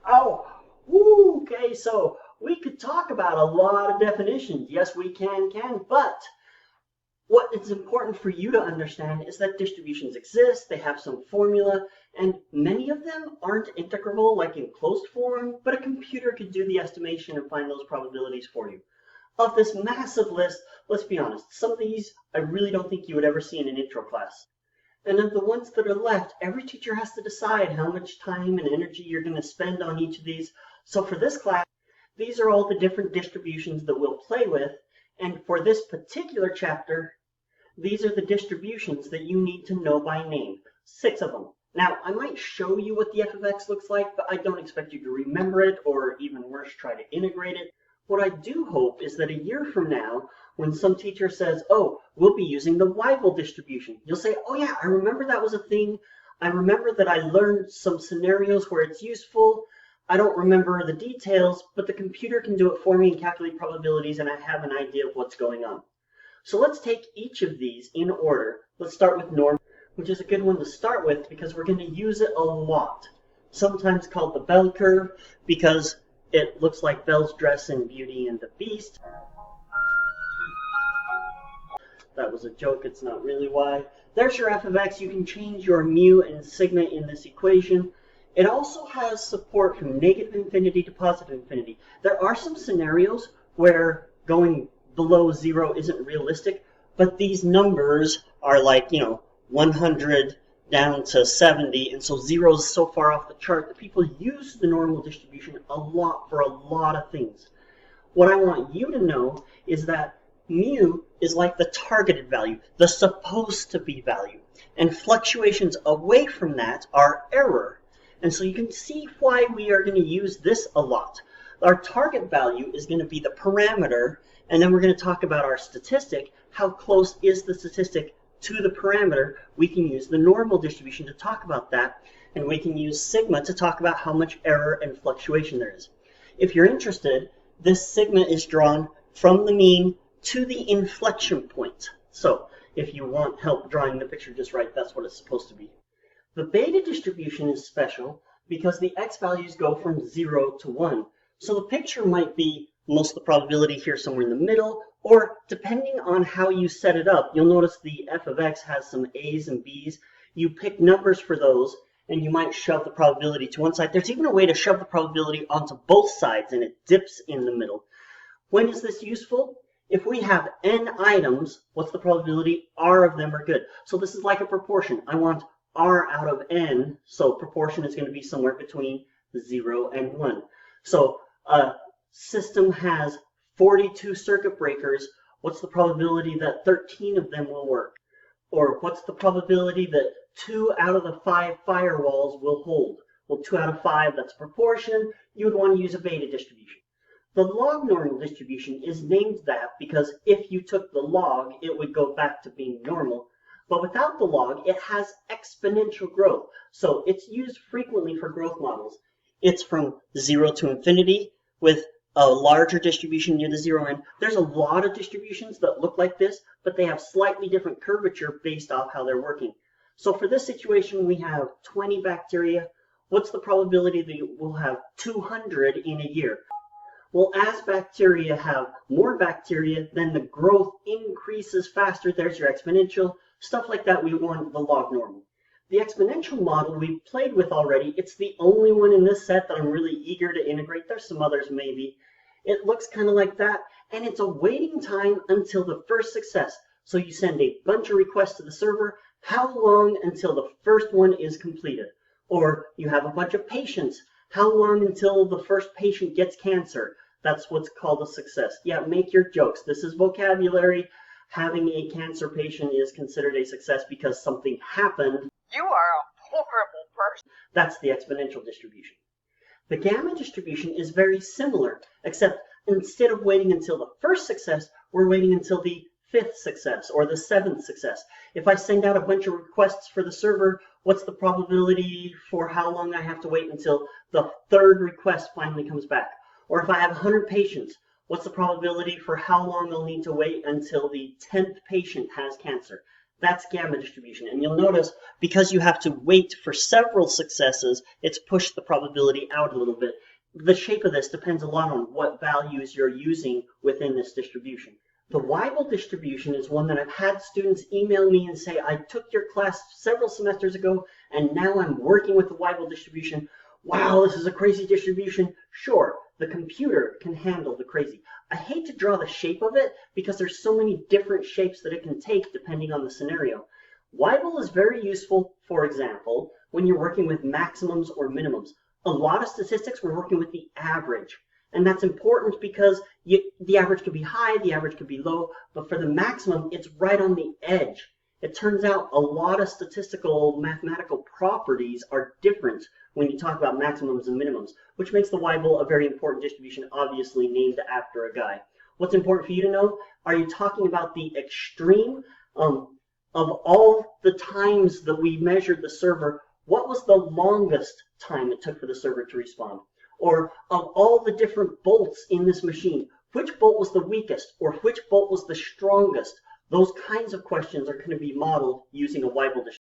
Oh, woo, okay, so we could talk about a lot of definitions. Yes, we can, but what is important for you to understand is that distributions exist, they have some formula, and many of them aren't integrable like in closed form, but a computer could do the estimation and find those probabilities for you. Of this massive list, let's be honest, some of these I really don't think you would ever see in an intro class. And of the ones that are left, every teacher has to decide how much time and energy you're going to spend on each of these. So for this class, these are all the different distributions that we'll play with. And for this particular chapter, these are the distributions that you need to know by name, 6 of them. Now, I might show you what the f of x looks like, but I don't expect you to remember it, or even worse, try to integrate it. What I do hope is that a year from now, when some teacher says, oh, we'll be using the Weibull distribution, you'll say, oh yeah, I remember that was a thing. I remember that I learned some scenarios where it's useful. I don't remember the details, but the computer can do it for me and calculate probabilities, and I have an idea of what's going on. So let's take each of these in order. Let's start with norm, which is a good one to start with because we're going to use it a lot. Sometimes called the bell curve because it looks like Belle's dress in Beauty and the Beast. That was a joke, it's not really why. There's your f of x. You can change your mu and sigma in this equation. It also has support from negative infinity to positive infinity. There are some scenarios where going below 0 isn't realistic, but these numbers are like, 100 down to 70, and so 0 is so far off the chart that people use the normal distribution a lot for a lot of things. What I want you to know is that mu is like the targeted value, the supposed to be value, and fluctuations away from that are error. And so you can see why we are going to use this a lot. Our target value is going to be the parameter, and then we're going to talk about our statistic. How close is the statistic to the parameter? We can use the normal distribution to talk about that, and we can use sigma to talk about how much error and fluctuation there is. If you're interested, this sigma is drawn from the mean to the inflection point. So if you want help drawing the picture just right, that's what it's supposed to be. The beta distribution is special because the x values go from 0 to 1. So the picture might be most of the probability here somewhere in the middle, or depending on how you set it up, you'll notice the f of x has some a's and b's. You pick numbers for those, and you might shove the probability to one side. There's even a way to shove the probability onto both sides, and it dips in the middle. When is this useful? If we have n items, what's the probability? R of them are good. So this is like a proportion. I want R out of n, so proportion is going to be somewhere between 0 and 1. So system has 42 circuit breakers. What's the probability that 13 of them will work? Or what's the probability that 2 out of the 5 firewalls will hold? Well, 2 out of 5, that's proportion. You would want to use a beta distribution. The log normal distribution is named that because if you took the log, it would go back to being normal. But without the log, it has exponential growth. So it's used frequently for growth models. It's from 0 to infinity with a larger distribution near the 0 end. There's a lot of distributions that look like this, but they have slightly different curvature based off how they're working. So for this situation, we have 20 bacteria. What's the probability that we'll have 200 in a year? Well, as bacteria have more bacteria, then the growth increases faster. There's your exponential. Stuff like that, we want the log normal. The exponential model we've played with already. It's the only one in this set that I'm really eager to integrate. There's some others maybe. It looks kind of like that, and it's a waiting time until the first success. So you send a bunch of requests to the server. How long until the first one is completed? Or you have a bunch of patients. How long until the first patient gets cancer? That's what's called a success. Yeah, make your jokes. This is vocabulary. Having a cancer patient is considered a success because something happened. You are a horrible person. That's the exponential distribution. The gamma distribution is very similar, except instead of waiting until the first success, we're waiting until the 5th success or the 7th success. If I send out a bunch of requests for the server, what's the probability for how long I have to wait until the 3rd request finally comes back? Or if I have 100 patients, what's the probability for how long I'll need to wait until the 10th patient has cancer? That's gamma distribution. And you'll notice, because you have to wait for several successes, it's pushed the probability out a little bit. The shape of this depends a lot on what values you're using within this distribution. The Weibull distribution is one that I've had students email me and say, I took your class several semesters ago, and now I'm working with the Weibull distribution. Wow, this is a crazy distribution. Sure, the computer can handle the crazy. I hate to draw the shape of it because there's so many different shapes that it can take depending on the scenario. Weibull is very useful, for example, when you're working with maximums or minimums. A lot of statistics, we're working with the average. And that's important because the average could be high, the average could be low, but for the maximum, it's right on the edge. It turns out a lot of statistical mathematical properties are different when you talk about maximums and minimums, which makes the Weibull a very important distribution, obviously named after a guy. What's important for you to know? Are you talking about the extreme of all the times that we measured the server? What was the longest time it took for the server to respond? Or of all the different bolts in this machine, which bolt was the weakest or which bolt was the strongest? Those kinds of questions are going to be modeled using a Weibull distribution.